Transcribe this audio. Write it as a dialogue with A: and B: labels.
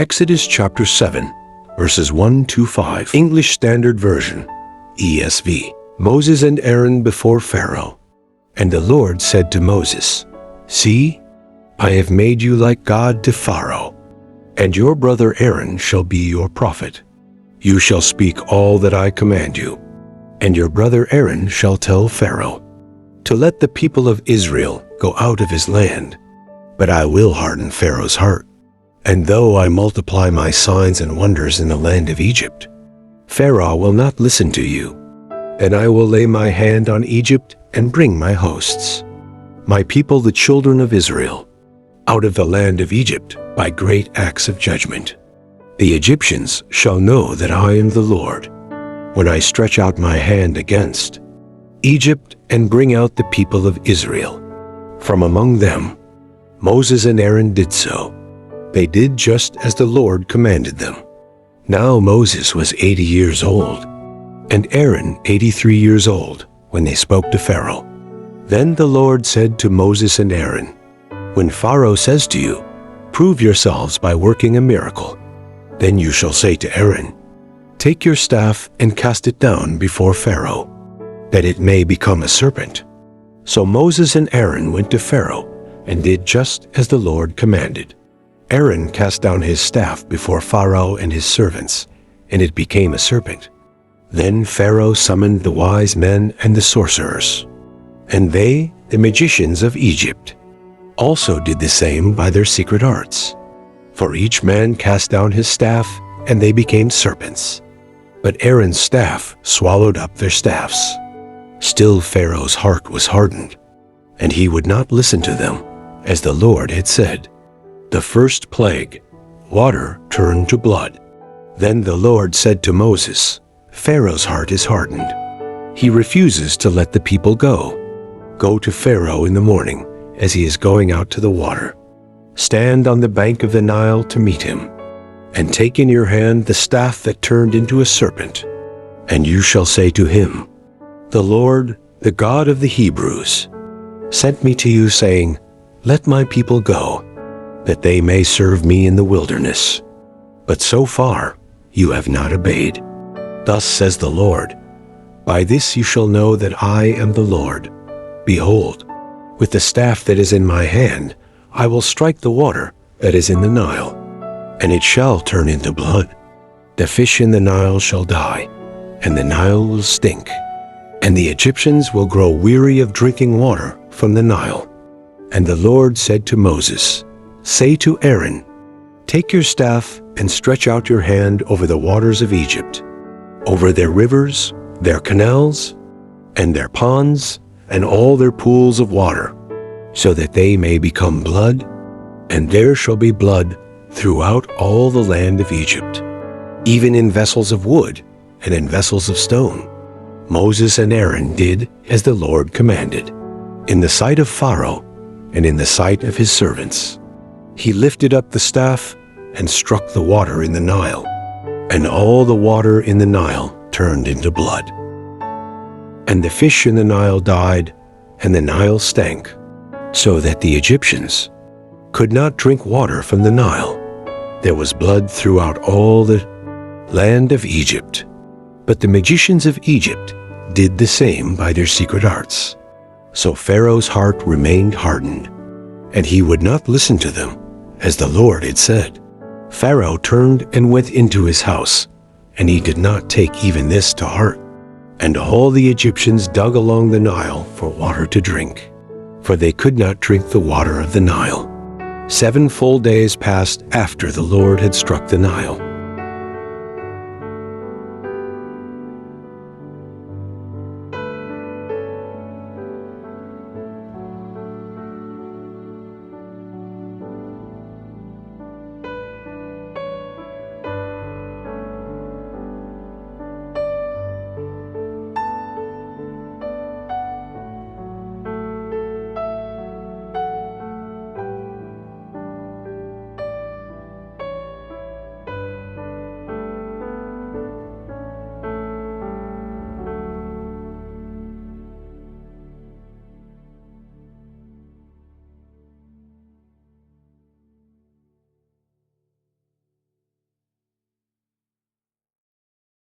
A: Exodus chapter 7, verses 1 to 5. English Standard Version, ESV. Moses and Aaron before Pharaoh. And the Lord said to Moses, See, I have made you like God to Pharaoh, and your brother Aaron shall be your prophet. You shall speak all that I command you, and your brother Aaron shall tell Pharaoh, to let the people of Israel go out of his land. But I will harden Pharaoh's heart. And though I multiply my signs and wonders in the land of Egypt, Pharaoh will not listen to you. And I will lay my hand on Egypt and bring my hosts, my people the children of Israel, out of the land of Egypt by great acts of judgment. The Egyptians shall know that I am the Lord, when I stretch out my hand against Egypt and bring out the people of Israel from among them. Moses and Aaron did so. They did just as the Lord commanded them. Now Moses was 80 years old, and Aaron 83 years old, when they spoke to Pharaoh. Then the Lord said to Moses and Aaron, When Pharaoh says to you, Prove yourselves by working a miracle, then you shall say to Aaron, Take your staff and cast it down before Pharaoh, that it may become a serpent. So Moses and Aaron went to Pharaoh and did just as the Lord commanded. Aaron cast down his staff before Pharaoh and his servants, and it became a serpent. Then Pharaoh summoned the wise men and the sorcerers, and they, the magicians of Egypt, also did the same by their secret arts. For each man cast down his staff, and they became serpents. But Aaron's staff swallowed up their staffs. Still Pharaoh's heart was hardened, and he would not listen to them, as the Lord had said. The first plague, water turned to blood. Then the Lord said to Moses, Pharaoh's heart is hardened. He refuses to let the people go. Go to Pharaoh in the morning, as he is going out to the water. Stand on the bank of the Nile to meet him, and take in your hand the staff that turned into a serpent. And you shall say to him, The Lord, the God of the Hebrews, sent me to you, saying, Let my people go, that they may serve me in the wilderness. But so far you have not obeyed. Thus says the Lord, By this you shall know that I am the Lord. Behold, with the staff that is in my hand, I will strike the water that is in the Nile, and it shall turn into blood. The fish in the Nile shall die, and the Nile will stink, and the Egyptians will grow weary of drinking water from the Nile. And the Lord said to Moses, Say to Aaron, Take your staff and stretch out your hand over the waters of Egypt, over their rivers, their canals, and their ponds, and all their pools of water, so that they may become blood, and there shall be blood throughout all the land of Egypt, even in vessels of wood and in vessels of stone. Moses and Aaron did as the Lord commanded, in the sight of Pharaoh and in the sight of his servants. He lifted up the staff and struck the water in the Nile, and all the water in the Nile turned into blood. And the fish in the Nile died, and the Nile stank, so that the Egyptians could not drink water from the Nile. There was blood throughout all the land of Egypt. But the magicians of Egypt did the same by their secret arts. So Pharaoh's heart remained hardened, and he would not listen to them, as the Lord had said. Pharaoh turned and went into his house, and he did not take even this to heart. And all the Egyptians dug along the Nile for water to drink, for they could not drink the water of the Nile. 7 full days passed after the Lord had struck the Nile.